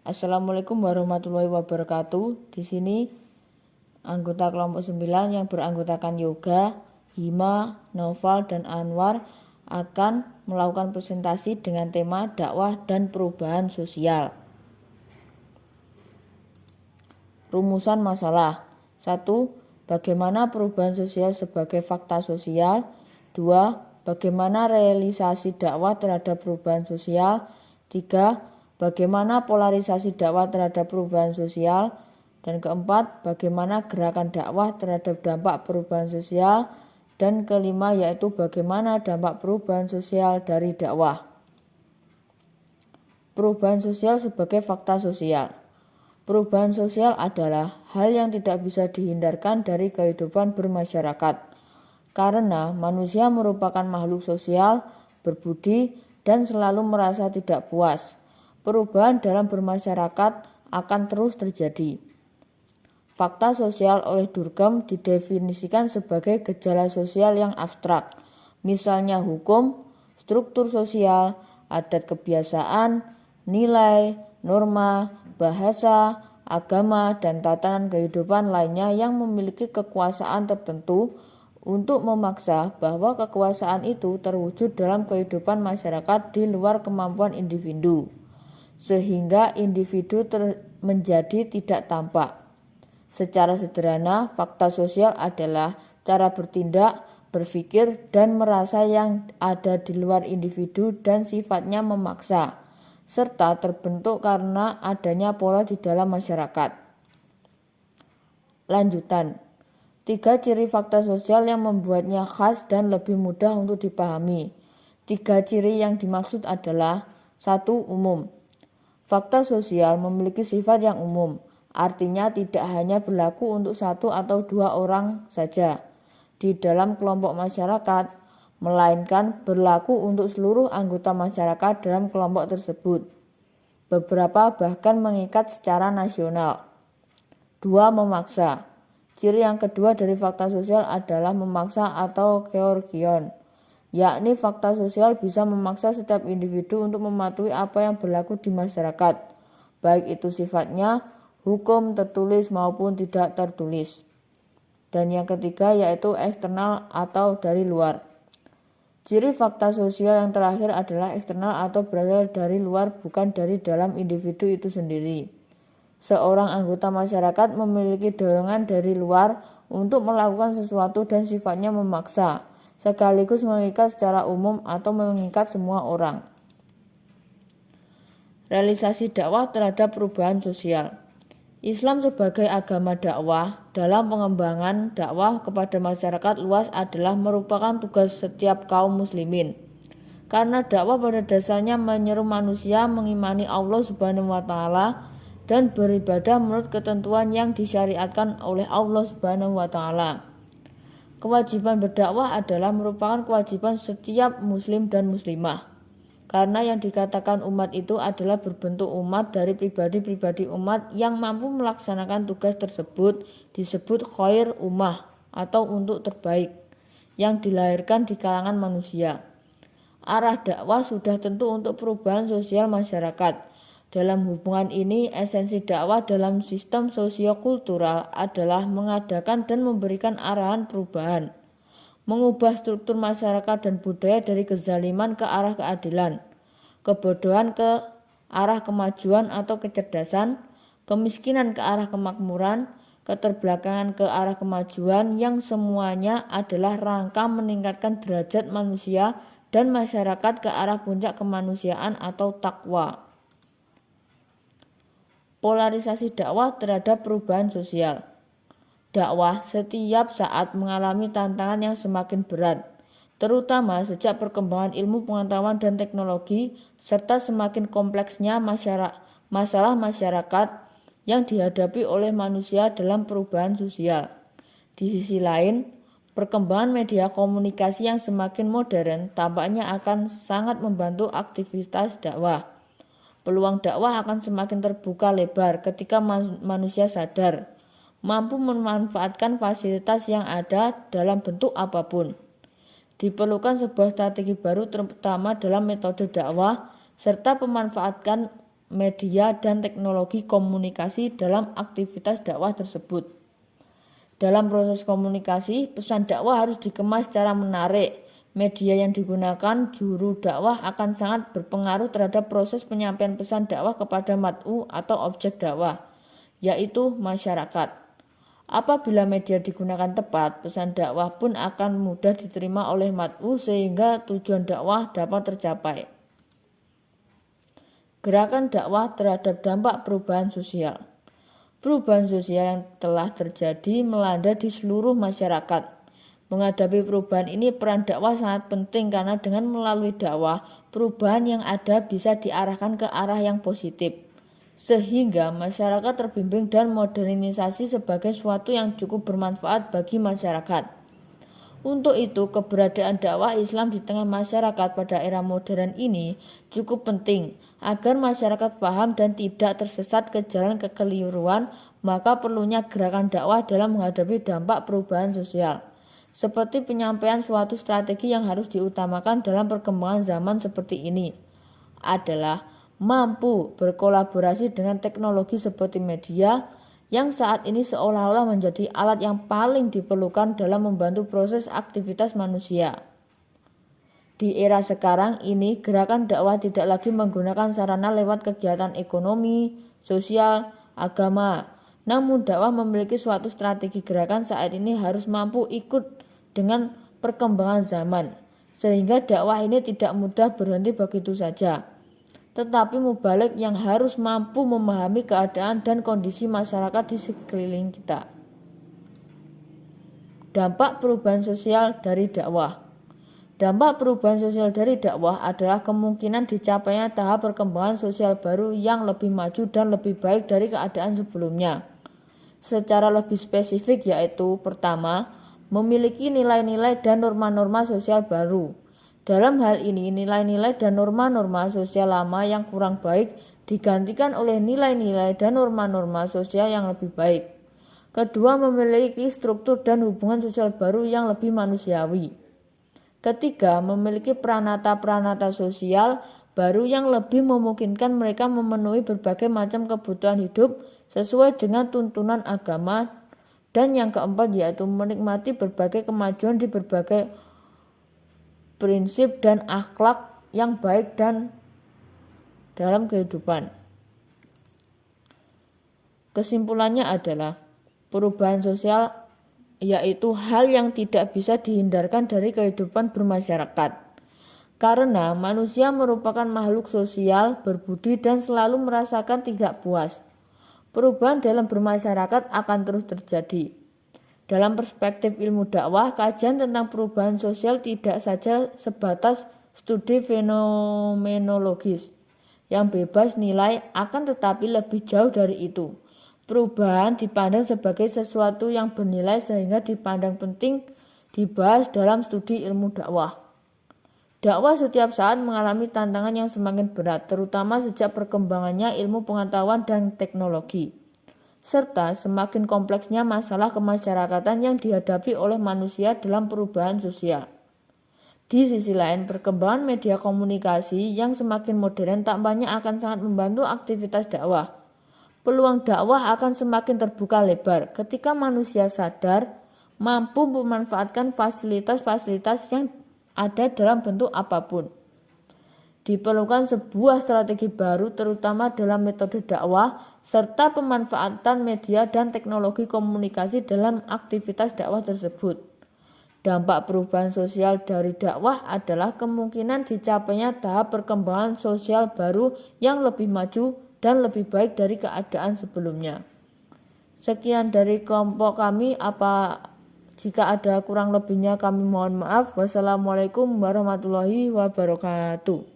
Assalamualaikum warahmatullahi wabarakatuh. Di sini anggota kelompok 9 yang beranggotakan Yoga, Hima, Noval, dan Anwar akan melakukan presentasi dengan tema dakwah dan perubahan sosial. Rumusan masalah. 1. Bagaimana perubahan sosial sebagai fakta sosial. 2. Bagaimana realisasi dakwah terhadap perubahan sosial. 3. Bagaimana polarisasi dakwah terhadap perubahan sosial. Dan keempat, bagaimana gerakan dakwah terhadap dampak perubahan sosial. Dan kelima, yaitu bagaimana dampak perubahan sosial dari dakwah. Perubahan sosial sebagai fakta sosial. Perubahan sosial adalah hal yang tidak bisa dihindarkan dari kehidupan bermasyarakat. Karena manusia merupakan makhluk sosial, berbudi, dan selalu merasa tidak puas. Perubahan dalam bermasyarakat akan terus terjadi. Fakta sosial oleh Durkheim didefinisikan sebagai gejala sosial yang abstrak, misalnya hukum, struktur sosial, adat kebiasaan, nilai, norma, bahasa, agama, dan tatanan kehidupan lainnya yang memiliki kekuasaan tertentu untuk memaksa bahwa kekuasaan itu terwujud dalam kehidupan masyarakat di luar kemampuan individu, sehingga individu menjadi tidak tampak. Secara sederhana, fakta sosial adalah cara bertindak, berpikir, dan merasa yang ada di luar individu dan sifatnya memaksa, serta terbentuk karena adanya pola di dalam masyarakat. Lanjutan. 3 ciri fakta sosial yang membuatnya khas dan lebih mudah untuk dipahami. 3 ciri yang dimaksud adalah: 1. Umum. Fakta sosial memiliki sifat yang umum, artinya tidak hanya berlaku untuk 1 atau 2 orang saja di dalam kelompok masyarakat, melainkan berlaku untuk seluruh anggota masyarakat dalam kelompok tersebut. Beberapa bahkan mengikat secara nasional. 2. Memaksa. Ciri yang kedua dari fakta sosial adalah memaksa atau keorgion, yakni fakta sosial bisa memaksa setiap individu untuk mematuhi apa yang berlaku di masyarakat, baik itu sifatnya hukum tertulis maupun tidak tertulis. Dan yang ketiga yaitu eksternal atau dari luar. Ciri fakta sosial yang terakhir adalah eksternal atau berasal dari luar, bukan dari dalam individu itu sendiri. Seorang anggota masyarakat memiliki dorongan dari luar untuk melakukan sesuatu dan sifatnya memaksa, sekaligus mengikat secara umum atau mengikat semua orang. Realisasi dakwah terhadap perubahan sosial. Islam sebagai agama dakwah dalam pengembangan dakwah kepada masyarakat luas adalah merupakan tugas setiap kaum muslimin. Karena dakwah pada dasarnya menyeru manusia mengimani Allah Subhanahu wa taala dan beribadah menurut ketentuan yang disyariatkan oleh Allah Subhanahu wa taala. Kewajiban berdakwah adalah merupakan kewajiban setiap muslim dan muslimah. Karena yang dikatakan umat itu adalah berbentuk umat dari pribadi-pribadi umat yang mampu melaksanakan tugas tersebut disebut khair ummah atau untuk terbaik yang dilahirkan di kalangan manusia. Arah dakwah sudah tentu untuk perubahan sosial masyarakat. Dalam hubungan ini, esensi dakwah dalam sistem sosiokultural adalah mengadakan dan memberikan arahan perubahan, mengubah struktur masyarakat dan budaya dari kezaliman ke arah keadilan, kebodohan ke arah kemajuan atau kecerdasan, kemiskinan ke arah kemakmuran, keterbelakangan ke arah kemajuan, yang semuanya adalah rangka meningkatkan derajat manusia dan masyarakat ke arah puncak kemanusiaan atau takwa. Polarisasi dakwah terhadap perubahan sosial. Dakwah setiap saat mengalami tantangan yang semakin berat, terutama sejak perkembangan ilmu pengetahuan dan teknologi, serta semakin kompleksnya masalah masyarakat yang dihadapi oleh manusia dalam perubahan sosial. Di sisi lain, perkembangan media komunikasi yang semakin modern tampaknya akan sangat membantu aktivitas dakwah. Peluang dakwah akan semakin terbuka lebar ketika manusia sadar, mampu memanfaatkan fasilitas yang ada dalam bentuk apapun. Diperlukan sebuah strategi baru terutama dalam metode dakwah serta pemanfaatan media dan teknologi komunikasi dalam aktivitas dakwah tersebut. Dalam proses komunikasi, pesan dakwah harus dikemas secara menarik. Media yang digunakan juru dakwah akan sangat berpengaruh terhadap proses penyampaian pesan dakwah kepada mad'u atau objek dakwah, yaitu masyarakat. Apabila media digunakan tepat, pesan dakwah pun akan mudah diterima oleh mad'u sehingga tujuan dakwah dapat tercapai. Gerakan dakwah terhadap dampak perubahan sosial. Perubahan sosial yang telah terjadi melanda di seluruh masyarakat. Menghadapi perubahan ini, peran dakwah sangat penting karena dengan melalui dakwah, perubahan yang ada bisa diarahkan ke arah yang positif. Sehingga masyarakat terbimbing dan modernisasi sebagai sesuatu yang cukup bermanfaat bagi masyarakat. Untuk itu, keberadaan dakwah Islam di tengah masyarakat pada era modern ini cukup penting agar masyarakat paham dan tidak tersesat ke jalan kekeliruan, maka perlunya gerakan dakwah dalam menghadapi dampak perubahan sosial. Seperti penyampaian suatu strategi yang harus diutamakan dalam perkembangan zaman seperti ini adalah mampu berkolaborasi dengan teknologi seperti media yang saat ini seolah-olah menjadi alat yang paling diperlukan dalam membantu proses aktivitas manusia. Di era sekarang ini, gerakan dakwah tidak lagi menggunakan sarana lewat kegiatan ekonomi, sosial, agama. Namun dakwah memiliki suatu strategi gerakan saat ini harus mampu ikut dengan perkembangan zaman, sehingga dakwah ini tidak mudah berhenti begitu saja. Tetapi mubalik yang harus mampu memahami keadaan dan kondisi masyarakat di sekeliling kita. Dampak perubahan sosial dari dakwah. Dampak perubahan sosial dari dakwah adalah kemungkinan dicapainya tahap perkembangan sosial baru yang lebih maju dan lebih baik dari keadaan sebelumnya. Secara lebih spesifik yaitu pertama, memiliki nilai-nilai dan norma-norma sosial baru. Dalam hal ini, nilai-nilai dan norma-norma sosial lama yang kurang baik digantikan oleh nilai-nilai dan norma-norma sosial yang lebih baik. Kedua, memiliki struktur dan hubungan sosial baru yang lebih manusiawi. Ketiga, memiliki pranata-pranata sosial baru yang lebih memungkinkan mereka memenuhi berbagai macam kebutuhan hidup sesuai dengan tuntunan agama. Dan yang keempat yaitu menikmati berbagai kemajuan di berbagai prinsip dan akhlak yang baik dan dalam kehidupan. Kesimpulannya adalah perubahan sosial yaitu hal yang tidak bisa dihindarkan dari kehidupan bermasyarakat. Karena manusia merupakan makhluk sosial, berbudi dan selalu merasakan tidak puas. Perubahan dalam bermasyarakat akan terus terjadi. Dalam perspektif ilmu dakwah, kajian tentang perubahan sosial tidak saja sebatas studi fenomenologis yang bebas nilai, akan tetapi lebih jauh dari itu. Perubahan dipandang sebagai sesuatu yang bernilai sehingga dipandang penting dibahas dalam studi ilmu dakwah. Dakwah setiap saat mengalami tantangan yang semakin berat, terutama sejak perkembangannya ilmu pengetahuan dan teknologi, serta semakin kompleksnya masalah kemasyarakatan yang dihadapi oleh manusia dalam perubahan sosial. Di sisi lain, perkembangan media komunikasi yang semakin modern tampaknya akan sangat membantu aktivitas dakwah. Peluang dakwah akan semakin terbuka lebar ketika manusia sadar mampu memanfaatkan fasilitas-fasilitas yang ada dalam bentuk apapun. Diperlukan sebuah strategi baru terutama dalam metode dakwah serta pemanfaatan media dan teknologi komunikasi dalam aktivitas dakwah tersebut. Dampak perubahan sosial dari dakwah adalah kemungkinan dicapainya tahap perkembangan sosial baru yang lebih maju dan lebih baik dari keadaan sebelumnya. Sekian dari kelompok kami. Jika ada kurang lebihnya kami mohon maaf. Wassalamualaikum warahmatullahi wabarakatuh.